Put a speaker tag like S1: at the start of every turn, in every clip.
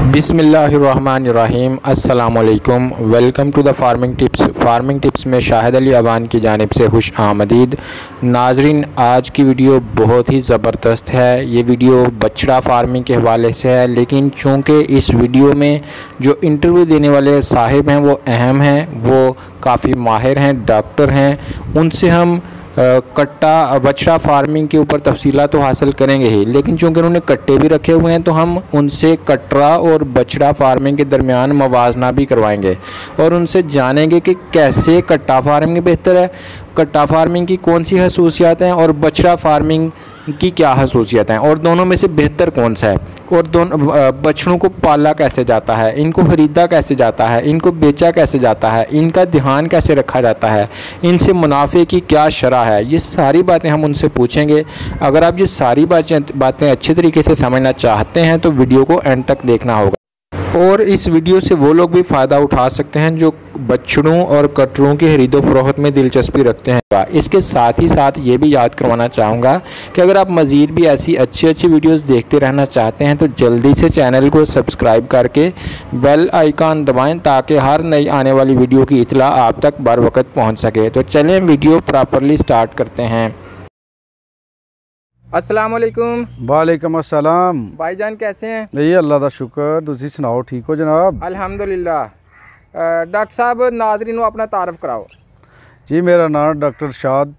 S1: बिस्मिल्लाहिर्रहमानिर्रहीम अस्सलामुअलैकुम। Welcome to the farming tips में शाहिद अली अवान की जानिब से खुश आमदीद। नाजरीन, आज की वीडियो बहुत ही ज़बरदस्त है। ये वीडियो बछड़ा फार्मिंग के हवाले से है, लेकिन चूँकि इस वीडियो में जो इंटरव्यू देने वाले साहिब हैं वो अहम हैं, वो काफ़ी माहिर हैं, डॉक्टर हैं। उनसे हम कट्टा बछड़ा फार्मिंग के ऊपर तफसीलात तो हासिल करेंगे ही, लेकिन चूँकि उन्होंने कट्टे भी रखे हुए हैं तो हम उनसे कटरा और बछड़ा फार्मिंग के दरमियान मवाजना भी करवाएंगे और उनसे जानेंगे कि कैसे कट्टा फार्मिंग बेहतर है, कट्टा फार्मिंग की कौन सी खसूसियात हैं और बछड़ा फार्मिंग की क्या खसूसियात हैं और दोनों में से बेहतर कौन सा है, और दोनों बछड़ों को पाला कैसे जाता है, इनको ख़रीदा कैसे जाता है, इनको बेचा कैसे जाता है, इनका ध्यान कैसे रखा जाता है, इनसे मुनाफे की क्या शरह है, ये सारी बातें हम उनसे पूछेंगे। अगर आप ये सारी बातें अच्छे तरीके से समझना चाहते हैं तो वीडियो को एंड तक देखना होगा। और इस वीडियो से वो लोग भी फ़ायदा उठा सकते हैं जो बछड़ों और कटरों की खरीदो फरोख्त में दिलचस्पी रखते हैं। इसके साथ ही साथ ये भी याद करवाना चाहूँगा कि अगर आप मज़ीद भी ऐसी अच्छी वीडियोस देखते रहना चाहते हैं तो जल्दी से चैनल को सब्सक्राइब करके बेल आइकन दबाएं ताकि हर नई आने वाली वीडियो की इत्तला आप तक बर वक्त पहुँच सके। तो चलें वीडियो प्रॉपरली स्टार्ट करते हैं। अस्सलाम वालेकुम।
S2: वालेकुम अस्सलाम।
S1: भाईजान कैसे हैं?
S2: जी अल्लाह दा शुक्र, तुसी सुनाओ, ठीक हो जनाब?
S1: अल्हम्दुलिल्लाह। डॉक्टर साहब नाज़रीन को अपना तारफ़ कराओ।
S2: जी मेरा नाम डॉक्टर शाद,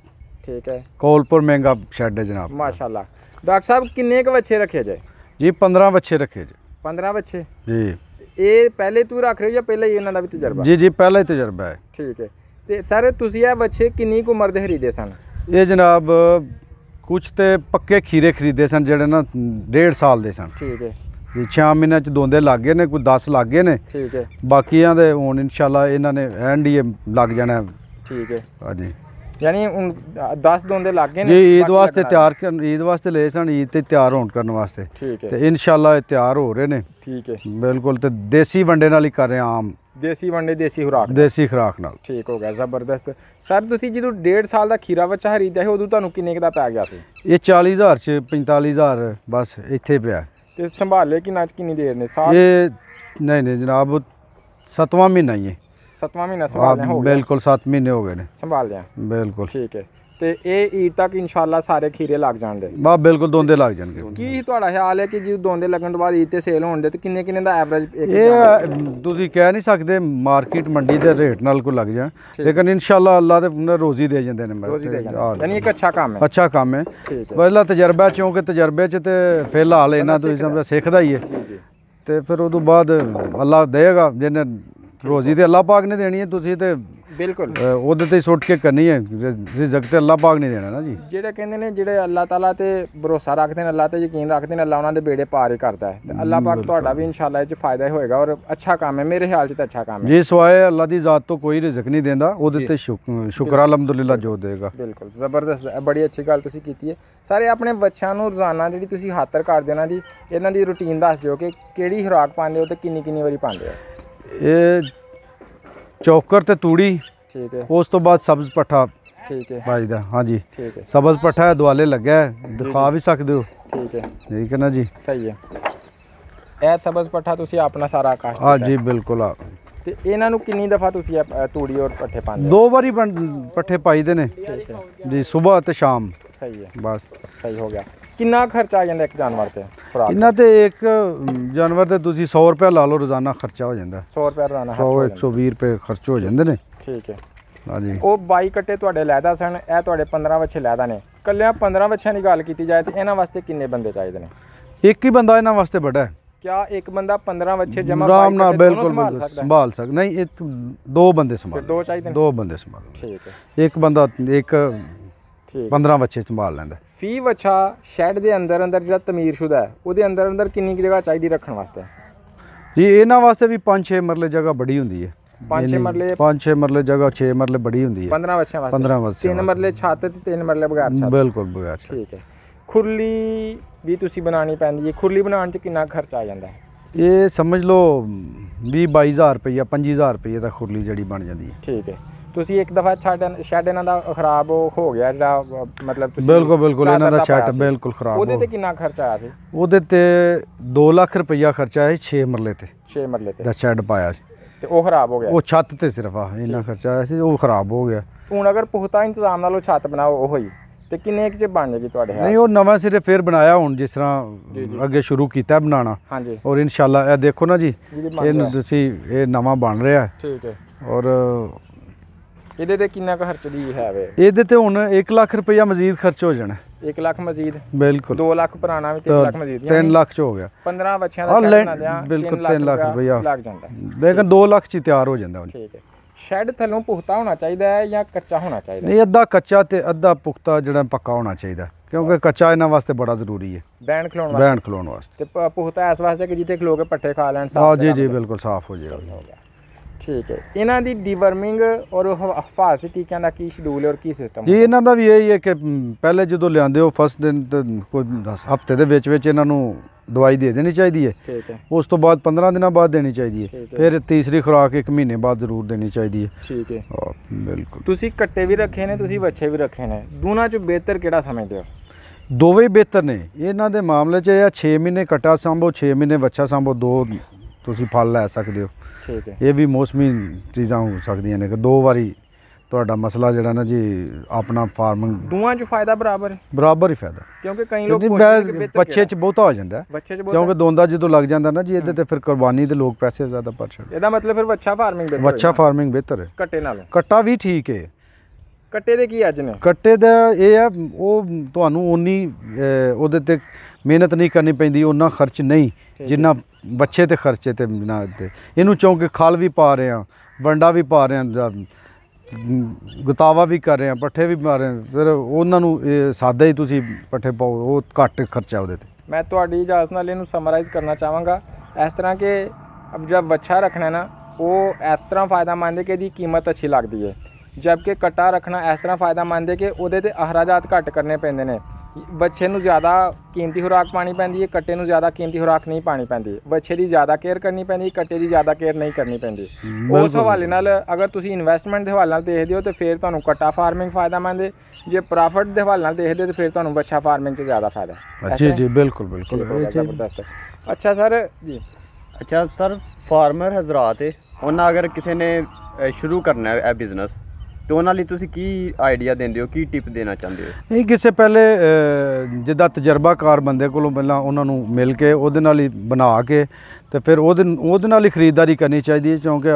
S1: ठीक है,
S2: कोलपुर महंगा शेड है जनाब।
S1: माशाल्लाह। डॉक्टर साहब किन्ने के बच्चे रखे जे?
S2: जी 15 बच्चे रखे जे।
S1: 15 बच्चे
S2: जी।
S1: ये पहले तू रख रहे हो या पहले ही इन्हों का भी तजर्बा?
S2: जी पहला ही तजर्बा है।
S1: ठीक है। तो सर तुसी ये बच्चे किन्नी उम्र दे खरीदे सन?
S2: ये जनाब कुछ तो पक्के खीरे खरीदे सन जेडे ना 1.5 साल दे सन।
S1: ठीक है
S2: जी 6 महीने च दोंदे लग गए ने, कोई 10 लग गए ने।
S1: ठीक है।
S2: बाकियां दे हुण इंशाल्लाह इन्होंने एंड ही लग जाना है।
S1: ठीक है।
S2: हाँ जी।
S1: यानी 10 दोंदे लग गए
S2: जी ईद वास्ते तैयार ईद वास्ते ले सन, ईद ते तैयार होने करने वास्ते।
S1: ठीक है।
S2: ते इंशाल्लाह तैयार हो रहे ने।
S1: ठीक है
S2: बिल्कुल। ते देसी वंडे नाल ही कर रहे हैं, आम
S1: देसी वंडे देसी खुराक नाल। ठीक हो गया, ज़बरदस्त। सर तुसी जो 1.5 साल का खीरा बच्चा खरीदा है उदों तुहानू किन्ने दा पै गया सी?
S2: ये 40,000 च 45,000 बस इत्थे पिया।
S1: ते संभाले किन्नी देर ने? साल?
S2: ये नहीं जनाब 7वां महीना ही है।
S1: 7वां महीना संभाल हो गया?
S2: बिल्कुल 7 महीने हो गए ने
S1: संभाल लिया।
S2: बिल्कुल।
S1: ठीक है। ते ये ईद तक इंशाल्लाह सारे खीरे लग जाएंगे?
S2: वाह बिल्कुल दोंदे लग जाएंगे।
S1: की तुहाड़ा ख्याल है कि जो दोंदे लगन तो बाद ईद ते सेल होने दे ते किन्ने दा एवरेज?
S2: ये तुसी कह नहीं सकते मार्केट मंडी दे रेट नाल को लग जाए, लेकिन इंशाल्लाह अल्लाह दे रोजी दे जांदे ने।
S1: यानी एक अच्छा काम है।
S2: अच्छा काम है। पहला तजर्बा क्योंकि तजर्बे च ते फिलहाल इन्ना तुसी समझो सिखदा ही है, ते फिर उदों बाद अल्लाह देगा जिन्ने रोजी ते अल्लाह पाक ने देनी है, तुसी ते
S1: बिल्कुल
S2: ਉਹਦੇ ਤੇ ਸੁੱਟ ਕੇ ਕਰਨੀ ਹੈ। ਰਿਜ਼ਕ ਤੇ ਅੱਲਾਹ ਪਾਕ ਨਹੀਂ ਦੇਣਾ ਨਾ ਜੀ।
S1: ਜਿਹੜੇ ਕਹਿੰਦੇ ਨੇ ਜਿਹੜੇ ਅੱਲਾਹ ਤਾਲਾ ਤੇ ਭਰੋਸਾ ਰੱਖਦੇ ਨੇ, ਅੱਲਾਹ ਤੇ ਯਕੀਨ ਰੱਖਦੇ ਨੇ, ਅੱਲਾਹ ਉਹਨਾਂ ਦੇ ਬੇੜੇ ਪਾਰ ਹੀ ਕਰਦਾ ਹੈ। ਤੇ ਅੱਲਾਹ ਪਾਕ ਤੁਹਾਡਾ ਵੀ ਇਨਸ਼ਾਅੱਲਾ ਇਹ 'ਚ ਫਾਇਦਾ ਹੀ ਹੋਏਗਾ ਔਰ ਅੱਛਾ ਕੰਮ ਹੈ, ਮੇਰੇ ਖਿਆਲ 'ਚ ਤਾਂ ਅੱਛਾ ਕੰਮ ਹੈ
S2: ਜੀ। ਸਵਾਏ ਅੱਲਾਹ ਦੀ ਜ਼ਾਤ ਤੋਂ ਕੋਈ ਰਿਜ਼ਕ ਨਹੀਂ ਦਿੰਦਾ, ਉਹਦੇ ਤੇ ਸ਼ੁਕਰ ਅਲਹਮਦੁਲਿਲਾ ਜੋ ਦੇਗਾ।
S1: ਬਿਲਕੁਲ ਜ਼ਬਰਦਸਤ, ਬੜੀ ਅੱਛੀ ਗੱਲ ਤੁਸੀਂ ਕੀਤੀ ਹੈ। ਸਾਰੇ ਆਪਣੇ ਬੱਚਿਆਂ ਨੂੰ ਰੋਜ਼ਾਨਾ ਜਿਹੜੀ ਤੁਸੀਂ ਖਾਤਰ ਕਰਦੇ ਹੋ ਨਾ ਜੀ, ਇਹਨਾਂ ਦੀ ਰੂਟੀਨ ਦੱਸ ਦਿਓ ਕਿ ਕਿਹੜੀ ਖੁਰਾਕ ਪਾਉਂਦੇ ਹੋ ਤੇ ਕਿੰਨੀ ਵਾਰੀ ਪਾਉਂਦੇ ਹੋ?
S2: ਇਹ ਚੌਕਰ ਤੇ ਤੂੜੀ।
S1: ठीक है।
S2: उस तो बाद सब्ज पट्ठा।
S1: ठीक है
S2: भाई दा। हाँ जी।
S1: ठीक है।
S2: सब्ज पट्ठा है, दुआले लगे है, दिखा भी सकते हो।
S1: ठीक है।
S2: ठीक है ना जी।
S1: सही है। ਇਹ ਸਬਜ਼ ਪੱਠਾ ਤੁਸੀਂ ਆਪਣਾ ਸਾਰਾ ਕਾਸ਼ਤ?
S2: हाँ जी बिल्कुल।
S1: ਤੇ ਇਹਨਾਂ ਨੂੰ ਕਿੰਨੀ ਦਫਾ ਤੁਸੀਂ ਤੂੜੀ ਔਰ ਪੱਠੇ ਪਾਉਂਦੇ?
S2: 2 ਵਾਰੀ ਪੱਠੇ ਪਾਈਦੇ ਨੇ।
S1: ਠੀਕ ਹੈ
S2: ਜੀ, ਸਵੇਰ ਤੇ ਸ਼ਾਮ।
S1: ਸਹੀ ਹੈ,
S2: ਬਸ
S1: ਸਹੀ ਹੋ ਗਿਆ। ਕਿੰਨਾ ਖਰਚਾ ਆ ਜਾਂਦਾ ਇੱਕ ਜਾਨਵਰ ਤੇ?
S2: ਇਹਨਾਂ ਤੇ ਇੱਕ ਜਾਨਵਰ ਤੇ ਤੁਸੀਂ 100 ਰੁਪਏ ਲਾ ਲਓ, ਰੋਜ਼ਾਨਾ ਖਰਚਾ ਹੋ ਜਾਂਦਾ।
S1: 100 ਰੁਪਏ ਰੋਜ਼ਾਨਾ?
S2: 100-120 ਰੁਪਏ ਖਰਚ ਹੋ ਜਾਂਦੇ ਨੇ।
S1: ਠੀਕ ਹੈ।
S2: हाँ जी।
S1: ਉਹ 22 ਕੱਟੇ ਤੁਹਾਡੇ ਲੈਦਾ ਸਨ, ਇਹ ਤੁਹਾਡੇ 15 ਬੱਚੇ ਲੈਦਾ ਨੇ। ਕੱਲਿਆਂ 15 ਬੱਚਿਆਂ ਦੀ ਗੱਲ ਕੀਤੀ ਜਾਏ ਤੇ ਇਹਨਾਂ ਵਾਸਤੇ ਕਿੰਨੇ ਬੰਦੇ ਚਾਹੀਦੇ ਨੇ?
S2: ਇੱਕ ਹੀ ਬੰਦਾ ਇਹਨਾਂ ਵਾਸਤੇ ਬੜਾ ਹੈ।
S1: क्या एक बंदा 15 बच्चे जमा
S2: आराम नाल बिल्कुल संभाल सकता? नहीं, एक 2 बंदे संभाल।
S1: 2 चाहिए?
S2: 2 बंदे संभाल।
S1: ठीक है।
S2: एक बंदा एक 15 बच्चे संभाल लैंदा।
S1: फी बच्चा शैड दे अंदर जो तमीरशुदा है ਉਹਦੇ अंदर किन्नी जगह चाहिए रखने वास्ते?
S2: जी ਇਹਨਾਂ ਵਾਸਤੇ ਵੀ 5-6 मरले जगह बड़ी ਹੁੰਦੀ है। 5-6 मरले जगह 6 मरले बड़ी ਹੁੰਦੀ है।
S1: 15 ਬੱਚਿਆਂ ਵਾਸਤੇ?
S2: 15 ਬੱਚੇ।
S1: 3 ਮਰਲੇ ਛੱਤ ਤੇ 3 ਮਰਲੇ ਬਗੈਰ ਛੱਤ?
S2: ਬਿਲਕੁਲ ਬਗੈਰ ਛੱਤ।
S1: ਠੀਕ ਹੈ। ਖੁਰਲੀ ਵੀ ਤੁਸੀਂ ਬਣਾਉਣੀ ਪੈਂਦੀ ਹੈ, ਖੁਰਲੀ ਬਣਾਉਣ 'ਚ ਕਿੰਨਾ ਖਰਚਾ ਆ ਜਾਂਦਾ ਹੈ?
S2: ਇਹ ਸਮਝ ਲਓ 20-22 ਹਜ਼ਾਰ ਰੁਪਈਆ 25,000 ਰੁਪਈਏ ਦਾ ਖੁਰਲੀ ਜਿਹੜੀ ਬਣ ਜਾਂਦੀ ਹੈ।
S1: ਠੀਕ ਹੈ। ਤੁਸੀਂ ਇੱਕ ਦਫਾ ਸ਼ੈੱਡ ਇਹਨਾਂ ਦਾ ਖਰਾਬ ਹੋ ਗਿਆ ਜਿਹੜਾ ਮਤਲਬ ਤੁਸੀਂ
S2: ਬਿਲਕੁਲ ਇਹਨਾਂ ਦਾ ਸ਼ੈੱਡ ਬਿਲਕੁਲ ਖਰਾਬ
S1: ਉਹਦੇ ਤੇ ਕਿੰਨਾ ਖਰਚਾ ਆਇਆ ਸੀ?
S2: ਉਹਦੇ ਤੇ 2 ਲੱਖ ਰੁਪਈਆ ਖਰਚਾ ਆਇਆ 6 ਮਰਲੇ ਤੇ
S1: 6 ਮਰਲੇ ਤੇ
S2: ਦਾ ਸ਼ੈੱਡ ਪਾਇਆ ਸੀ
S1: ਤੇ ਉਹ ਖਰਾਬ ਹੋ ਗਿਆ।
S2: ਉਹ ਛੱਤ ਤੇ ਸਿਰਫ ਇੰਨਾ ਖਰਚਾ ਆਇਆ ਸੀ, ਉਹ ਖਰਾਬ ਹੋ ਗਿਆ।
S1: ਹੁਣ ਅਗਰ ਪੁਖਤਾ ਇੰਤਜ਼ਾਮ ਨਾਲ ਉਹ ਛੱਤ ਬਣਾਓ ਉਹ ਹੋਈ ਤੇ ਕਿੰਨੇ ਕੁ ਚ ਬਣ ਜਾਏਗੀ ਤੁਹਾਡੇ?
S2: ਨਹੀਂ ਉਹ ਨਵਾਂ ਸਿਰੇ ਫੇਰ ਬਣਾਇਆ ਹੁਣ ਜਿਸ ਤਰ੍ਹਾਂ ਅੱਗੇ ਸ਼ੁਰੂ ਕੀਤਾ ਬਣਾਉਣਾ।
S1: ਹਾਂਜੀ।
S2: ਔਰ ਇਨਸ਼ਾਅੱਲਾ ਇਹ ਦੇਖੋ ਨਾ ਜੀ ਇਹਨੂੰ ਤੁਸੀਂ ਇਹ ਨਵਾਂ ਬਣ ਰਿਹਾ।
S1: ਠੀਕ ਹੈ।
S2: ਔਰ
S1: ਇਹਦੇ ਤੇ ਕਿੰਨਾ ਕੁ ਖਰਚ ਦੀ ਹੈ ਵੇ?
S2: ਇਹਦੇ ਤੇ ਹੁਣ 1 ਲੱਖ ਰੁਪਈਆ ਮਜ਼ੀਦ ਖਰਚ ਹੋ ਜਾਣਾ।
S1: 1 ਲੱਖ ਮਜ਼ੀਦ?
S2: ਬਿਲਕੁਲ
S1: 2 ਲੱਖ ਪੁਰਾਣਾ ਵੀ 3 ਲੱਖ ਮਜ਼ੀਦ
S2: 3 ਲੱਖ ਚ ਹੋ ਗਿਆ।
S1: 15 ਬੱਚਿਆਂ ਦਾ ਕਰਨਾ ਦਿਆਂ
S2: ਬਿਲਕੁਲ 3 ਲੱਖ ਰੁਪਈਆ
S1: ਲੱਗ ਜਾਂਦਾ।
S2: ਲੇਕਿਨ 2 ਲੱਖ ਚ ਤਿਆਰ ਹੋ ਜਾਂਦਾ।
S1: ਠੀਕ ਹੈ। ਸ਼ੈੱਡ ਥੱਲੋਂ ਪੁਖਤਾ ਹੋਣਾ ਚਾਹੀਦਾ ਹੈ ਜਾਂ ਕੱਚਾ ਹੋਣਾ ਚਾਹੀਦਾ?
S2: ਨਹੀਂ ਅੱਧਾ ਕੱਚਾ ਤੇ ਅੱਧਾ ਪੁਖਤਾ ਜਿਹੜਾ ਪੱਕਾ ਹੋਣਾ ਚਾਹੀਦਾ, ਕਿਉਂਕਿ ਕੱਚਾ ਇਹਨਾਂ ਵਾਸਤੇ ਬੜਾ ਜ਼ਰੂਰੀ ਹੈ
S1: ਬੈਂਡ ਖਲੋਣ ਵਾਸਤੇ ਤੇ ਪੁਖਤਾ ਇਸ ਵਾਸਤੇ ਕਿ ਜਿੱਥੇ ਖਲੋ ਕੇ ਪੱਠੇ ਖਾ ਲੈਣ ਸਾਫ਼।
S2: ਜੀ ਬਿਲਕੁਲ ਸਾਫ਼ ਹੋ ਜਾਏਗਾ।
S1: ਠੀਕ ਹੈ। ਇਹਨਾਂ ਦੀ ਡੀਵਰਮਿੰਗ ਔਰ ਹਿਫਾਜ਼ਤੀ ਟੀਕਿਆਂ ਦਾ ਕੀ ਸ਼ਡਿਊਲ ਹੈ ਔਰ ਕੀ ਸਿਸਟਮ?
S2: ਜੀ ਇਹਨਾਂ ਦਾ ਵੀ ਇਹੀ ਹੈ ਕਿ ਪਹਿਲੇ ਜਦੋਂ ਲਿਆਂਦੇ ਹੋ ਫਸਟ ਦਿਨ ਤੇ ਕੋਈ ਹਫ਼ਤੇ ਦੇ ਵਿੱਚ ਇਹਨਾਂ ਨੂੰ ਦਵਾਈ ਦੇ ਦੇਣੀ ਚਾਹੀਦੀ ਹੈ।
S1: ਠੀਕ ਹੈ।
S2: ਉਸ ਤੋਂ ਬਾਅਦ 15 ਦਿਨਾਂ ਬਾਅਦ ਦੇਣੀ ਚਾਹੀਦੀ ਹੈ। ਫਿਰ ਤੀਸਰੀ ਖੁਰਾਕ 1 ਮਹੀਨੇ ਬਾਅਦ ਜ਼ਰੂਰ ਦੇਣੀ ਚਾਹੀਦੀ ਹੈ।
S1: ਠੀਕ ਹੈ।
S2: ਬਿਲਕੁਲ।
S1: ਤੁਸੀਂ ਕੱਟੇ ਵੀ ਰੱਖੇ ਨੇ, ਤੁਸੀਂ ਵੱਛੇ ਵੀ ਰੱਖੇ ਨੇ, ਦੋਨਾਂ 'ਚ ਬਿਹਤਰ ਕਿਹੜਾ ਸਮਝਦੇ ਹੋ?
S2: ਦੋਵੇਂ ਬਿਹਤਰ ਨੇ ਇਹਨਾਂ ਦੇ ਮਾਮਲੇ 'ਚ। ਇਹ 6 ਮਹੀਨੇ ਕੱਟਾ ਸਾਂਭੋ, 6 ਮਹੀਨੇ ਵੱਛਾ ਸਾਂਭੋ, 2 ਤੁਸੀਂ ਫਲ ਲੈ ਸਕਦੇ ਹੋ। ਠੀਕ ਹੈ। ਇਹ ਵੀ ਮੌਸਮੀ ਚੀਜ਼ਾਂ ਹੋ ਸਕਦੀਆਂ ਨੇ ਕਿ 2 ਵਾਰੀ ਤੁਹਾਡਾ ਮਸਲਾ ਜਿਹੜਾ ਨਾ ਜੀ ਆਪਣਾ ਫਾਰਮਿੰਗ
S1: ਦੋਵਾਂ 'ਚ ਫਾਇਦਾ ਬਰਾਬਰ ਹੀ
S2: ਫਾਇਦਾ,
S1: ਕਿਉਂਕਿ ਕਈ ਲੋਕ
S2: ਬੱਚੇ 'ਚ ਬਹੁਤਾ ਹੋ ਜਾਂਦਾ, ਕਿਉਂਕਿ ਦੋਂਦਾ ਜਦੋਂ ਲੱਗ ਜਾਂਦਾ ਨਾ ਜੀ ਇਹਦੇ ਤੇ ਫਿਰ ਕੁਰਬਾਨੀ ਦੇ ਲੋਕ ਪੈਸੇ ਜ਼ਿਆਦਾ ਪਰ ਛੱਡ।
S1: ਇਹਦਾ ਮਤਲਬ ਫਿਰ ਵੱਛਾ ਫਾਰਮਿੰਗ
S2: ਬਿਹਤਰ ਹੈ
S1: ਕੱਟੇ ਨਾਲੋਂ।
S2: ਕੱਟਾ ਵੀ ਠੀਕ ਹੈ।
S1: ਕੱਟੇ ਦੇ ਕੀ ਅੱਜ ਨੇ? ਕੱਟੇ
S2: ਦਾ ਇਹ ਹੈ ਉਹ ਤੁਹਾਨੂੰ ਉਨੀ ਉਹਦੇ ਤੇ ਮਿਹਨਤ ਨਹੀਂ ਕਰਨੀ ਪੈਂਦੀ, ਉਹਨਾਂ ਖਰਚ ਨਹੀਂ ਜਿੰਨਾ ਬੱਚੇ ਤੇ ਖਰਚੇ ਤੇ ਬਿਨਾਂ ਤੇ। ਇਹਨੂੰ ਚੌਂਕੇ ਖਲ ਵੀ ਪਾ ਰਹੇ ਹਾਂ, ਵੰਡਾ ਵੀ ਪਾ ਰਹੇ ਹਾਂ, ਗੁਤਾਵਾ ਵੀ ਕਰ ਰਹੇ ਹਾਂ, ਪੱਠੇ ਵੀ ਪਾ ਰਹੇ ਹਾਂ। ਫਿਰ ਉਹਨਾਂ ਨੂੰ ਸਾਦਾ ਹੀ ਤੁਸੀਂ ਪੱਠੇ ਪਾਓ, ਉਹ ਘੱਟ ਖਰਚਾ ਉਹਦੇ ਤੇ।
S1: ਮੈਂ ਤੁਹਾਡੀ ਇਜਾਜ਼ਤ ਨਾਲ ਇਹਨੂੰ ਸਮਰਾਈਜ਼ ਕਰਨਾ ਚਾਹਾਂਗਾ ਇਸ ਤਰ੍ਹਾਂ ਕਿ ਜਿਹੜਾ ਵੱਛਾ ਰੱਖਣਾ ਨਾ ਉਹ ਇਸ ਤਰ੍ਹਾਂ ਫਾਇਦਾਮੰਦ ਹੈ ਕਿ ਇਹਦੀ ਕੀਮਤ ਅੱਛੀ ਲੱਗਦੀ ਹੈ, ਜਦਕਿ ਕੱਟਾ ਰੱਖਣਾ ਇਸ ਤਰ੍ਹਾਂ ਫਾਇਦਾਮੰਦ ਹੈ ਕਿ ਉਹਦੇ ਤੇ ਅਖਰਾਜਾਤ ਘੱਟ ਕਰਨੇ ਪੈਂਦੇ ਨੇ। ਬੱਚੇ ਨੂੰ ਜ਼ਿਆਦਾ ਕੀਮਤੀ ਖੁਰਾਕ ਪਾਣੀ ਪੈਂਦੀ ਹੈ, ਕੱਟੇ ਨੂੰ ਜ਼ਿਆਦਾ ਕੀਮਤੀ ਖੁਰਾਕ ਨਹੀਂ ਪਾਣੀ ਪੈਂਦੀ। ਬੱਚੇ ਦੀ ਜ਼ਿਆਦਾ ਕੇਅਰ ਕਰਨੀ ਪੈਂਦੀ, ਕੱਟੇ ਦੀ ਜ਼ਿਆਦਾ ਕੇਅਰ ਨਹੀਂ ਕਰਨੀ ਪੈਂਦੀ। ਉਸ ਹਵਾਲੇ ਨਾਲ ਅਗਰ ਤੁਸੀਂ ਇਨਵੈਸਟਮੈਂਟ ਦੇ ਹਵਾਲੇ ਨਾਲ ਦੇਖਦੇ ਹੋ ਤਾਂ ਫਿਰ ਤੁਹਾਨੂੰ ਕੱਟਾ ਫਾਰਮਿੰਗ ਫਾਇਦਾਮੰਦ ਹੈ, ਜੇ ਪ੍ਰੋਫਿਟ ਦੇ ਹਵਾਲੇ ਨਾਲ ਦੇਖਦੇ ਹੋ ਤਾਂ ਫਿਰ ਤੁਹਾਨੂੰ ਵੱਛਾ ਫਾਰਮਿੰਗ 'ਚ ਜ਼ਿਆਦਾ ਫਾਇਦਾ ਹੈ।
S2: ਜੀ ਬਿਲਕੁਲ
S1: ਜ਼ਬਰਦਸਤ। ਅੱਛਾ ਸਰ ਜੀ,
S3: ਅੱਛਾ ਸਰ, ਫਾਰਮਰ ਹਜ਼ਰਾਤ ਉਹਨਾਂ ਅਗਰ ਕਿਸੇ ਨੇ ਸ਼ੁਰੂ ਕਰਨਾ ਹੈ ਇਹ ਬਿਜ਼ਨਸ ਤੇ ਉਹਨਾਂ ਲਈ ਤੁਸੀਂ ਕੀ ਆਈਡੀਆ ਦਿੰਦੇ ਹੋ, ਕੀ ਟਿਪ ਦੇਣਾ ਚਾਹੁੰਦੇ ਹੋ?
S2: ਨਹੀਂ ਕਿਸੇ ਪਹਿਲੇ ਜਿੱਦਾਂ ਤਜਰਬਾਕਾਰ ਬੰਦੇ ਕੋਲੋਂ ਪਹਿਲਾਂ ਉਹਨਾਂ ਨੂੰ ਮਿਲ ਕੇ ਉਹਦੇ ਨਾਲ ਹੀ ਬਣਾ ਕੇ ਤੇ ਫਿਰ ਉਹਦੇ ਨਾਲ ਹੀ ਖਰੀਦਦਾਰੀ ਕਰਨੀ ਚਾਹੀਦੀ ਹੈ, ਕਿਉਂਕਿ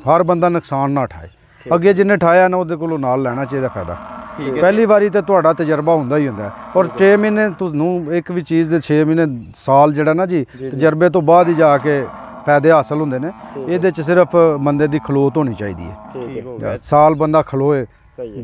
S2: ਹਰ ਬੰਦਾ ਨੁਕਸਾਨ ਨਾ ਉਠਾਏ। ਅੱਗੇ ਜਿਹਨੇ ਉਠਾਇਆ ਨਾ ਉਹਦੇ ਕੋਲੋਂ ਨਾਲ ਲੈਣਾ ਚਾਹੀਦਾ ਫਾਇਦਾ। ਪਹਿਲੀ ਵਾਰੀ ਤਾਂ ਤੁਹਾਡਾ ਤਜਰਬਾ ਹੁੰਦਾ ਹੀ ਹੁੰਦਾ, ਔਰ 6 ਮਹੀਨੇ ਤੁਹਾਨੂੰ ਇੱਕ ਵੀ ਚੀਜ਼ ਦੇ 6 ਮਹੀਨੇ ਸਾਲ ਜਿਹੜਾ ਨਾ ਜੀ ਤਜਰਬੇ ਤੋਂ ਬਾਅਦ ਹੀ ਜਾ ਕੇ ਫਾਇਦੇ ਹਾਸਲ ਹੁੰਦੇ ਨੇ। ਇਹਦੇ 'ਚ ਸਿਰਫ ਬੰਦੇ ਦੀ ਖਲੋਤ ਹੋਣੀ ਚਾਹੀਦੀ ਹੈ, ਸਾਲ ਬੰਦਾ ਖਲੋਏ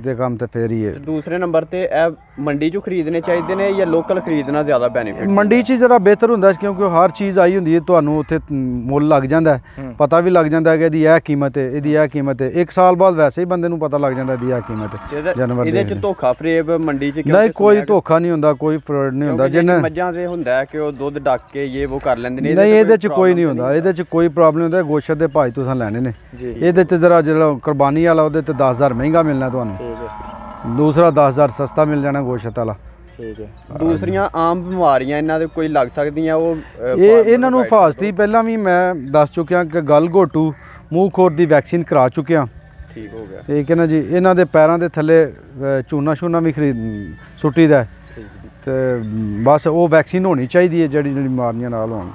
S2: ਦੇ ਕੰਮ ਤੇ ਫੇਰ ਹੀ ਹੈ।
S3: ਦੂਸਰੇ ਨੰਬਰ ਤੇ ਇਹ ਮੰਡੀ 'ਚੋਂ ਖਰੀਦਣੇ ਚਾਹੀਦੇ ਨੇ ਜਾਂ ਲੋਕਲ ਖਰੀਦਣਾ ਜ਼ਿਆਦਾ ਬੈਨੀਫਿਟ?
S2: ਮੰਡੀ 'ਚ ਜ਼ਰਾ ਬਿਹਤਰ ਹੁੰਦਾ ਕਿਉਂਕਿ ਹਰ ਚੀਜ਼ ਆਈ ਹੁੰਦੀ ਹੈ, ਤੁਹਾਨੂੰ ਉੱਥੇ ਮੁੱਲ ਲੱਗ ਜਾਂਦਾ, ਪਤਾ ਵੀ ਲੱਗ ਜਾਂਦਾ ਕਿ ਇਹਦੀ ਇਹ ਕੀਮਤ ਹੈ, ਇਹਦੀ ਇਹ ਕੀਮਤ ਹੈ। 1 ਸਾਲ ਬਾਅਦ ਵੈਸੇ ਹੀ ਬੰਦੇ ਨੂੰ ਪਤਾ ਲੱਗ ਜਾਂਦਾ ਇਹਦੀ ਇਹ ਕੀਮਤ ਹੈ। ਜਾਨਵਰ
S3: ਇਹਦੇ 'ਚ ਧੋਖਾ ਫਰੇਬ ਮੰਡੀ 'ਚ
S2: ਨਹੀਂ, ਕੋਈ ਧੋਖਾ ਨਹੀਂ ਹੁੰਦਾ, ਕੋਈ ਫਰਾਡ ਨਹੀਂ ਹੁੰਦਾ। ਜਿੰਨੇ
S3: ਮੱਝਾਂ ਦੇ ਹੁੰਦਾ ਕਿ ਉਹ ਦੁੱਧ ਡੱਕ ਕੇ ਇਹ ਉਹ ਕਰ ਲੈਂਦੇ ਨੇ,
S2: ਨਹੀਂ ਇਹਦੇ 'ਚ ਕੋਈ ਨਹੀਂ ਹੁੰਦਾ, ਇਹਦੇ 'ਚ ਕੋਈ ਪ੍ਰੋਬਲਮ ਹੁੰਦਾ। ਗੋਸ਼ਤ ਦੇ ਭਾਅ ਤੁਸੀਂ ਲੈਣੇ ਨੇ, ਇਹਦੇ 'ਚ ਜ਼ਰਾ ਜਿਹੜਾ ਕੁਰਬਾਨੀ ਵਾਲਾ ਉਹਦੇ ਤੇ 10,000 ਮਹਿੰਗਾ ਮਿਲਣਾ ਤੁਹਾਨੂੰ, ਦੂਸਰਾ 10,000 ਸਸਤਾ ਮਿਲ ਜਾਣਾ ਗੋਸ਼ਤ ਵਾਲਾ।
S3: ਠੀਕ ਹੈ। ਦੂਸਰੀਆਂ ਆਮ ਬਿਮਾਰੀਆਂ ਇਹਨਾਂ ਦੇ ਕੋਈ ਲੱਗ ਸਕਦੀਆਂ ਉਹ
S2: ਇਹਨਾਂ ਨੂੰ ਹਿਫਾਜ਼ਤੀ ਪਹਿਲਾਂ ਵੀ ਮੈਂ ਦੱਸ ਚੁੱਕਿਆ ਕਿ ਗਲ ਘੋਟੂ ਮੂੰਹ ਖੋਰ ਦੀ ਵੈਕਸੀਨ ਕਰਾ ਚੁੱਕਿਆ।
S3: ਠੀਕ ਹੋ ਗਿਆ।
S2: ਠੀਕ ਹੈ ਨਾ ਜੀ। ਇਹਨਾਂ ਦੇ ਪੈਰਾਂ ਦੇ ਥੱਲੇ ਚੂਨਾ ਵੀ ਸੁੱਟੀ ਦਾ ਤੇ ਬਸ ਉਹ ਵੈਕਸੀਨ ਹੋਣੀ ਚਾਹੀਦੀ ਹੈ ਜਿਹੜੀ ਬਿਮਾਰੀਆਂ ਨਾਲ ਹੋਣ।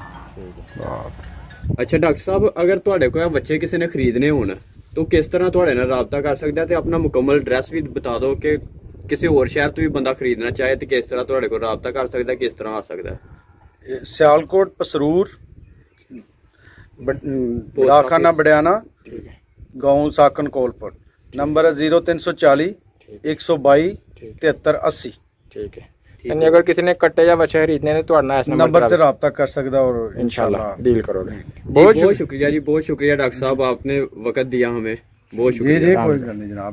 S3: ਅੱਛਾ ਡਾਕਟਰ ਸਾਹਿਬ, ਅਗਰ ਤੁਹਾਡੇ ਕੋਲ ਬੱਚੇ ਕਿਸੇ ਨੇ ਖਰੀਦਣੇ ਹੋਣ तो किस तरह थोड़े नाल राबता कर सकता है? तो अपना मुकम्मल एड्रैस भी बता दो कि किसी होर शहर तो भी बंदा खरीदना चाहे तो किस तरह थोड़े को राबता कर सकता है, किस तरह आ सकता है?
S2: सियालकोट पसरूर डाकखाना बड़ियाना गाँव साकन कोलपुर, नंबर है 0340 122 7380।
S1: ठीक है। अगर किसी ने कट्टे या बच्चे खरीदने ने तो
S2: नंबर से राब्ता कर सकता और
S1: इंशाल्लाह डील करोगे।
S3: बहुत शुक्रिया जी, बहुत शुक्रिया डॉक्टर साहब, आपने वक्त दिया हमें, बहुत शुक्रिया।
S2: कोई गल नहीं जनाब।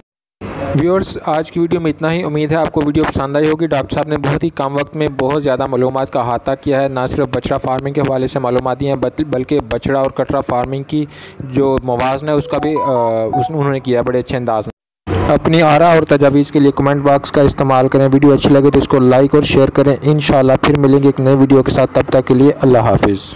S1: व्यूअर्स, आज की वीडियो में इतना ही। उम्मीद है आपको वीडियो पसंद आई होगी। डॉक्टर साहब ने बहुत ही कम वक्त में बहुत ज़्यादा मालूमात का अहाता किया है। ना सिर्फ बछड़ा फार्मिंग के हवाले से मालूमात दी हैं बल्कि बछड़ा और कटरा फार्मिंग की जो मवाज़न है उसका भी उन्होंने किया बड़े अच्छे अंदाज में। अपनी आरा और तजावीज़ के लिए कमेंट बॉक्स का इस्तेमाल करें। वीडियो अच्छी लगे तो इसको लाइक और शेयर करें। इंशाल्लाह फिर मिलेंगे एक नई वीडियो के साथ। तब तक के लिए अल्लाह हाफिज़।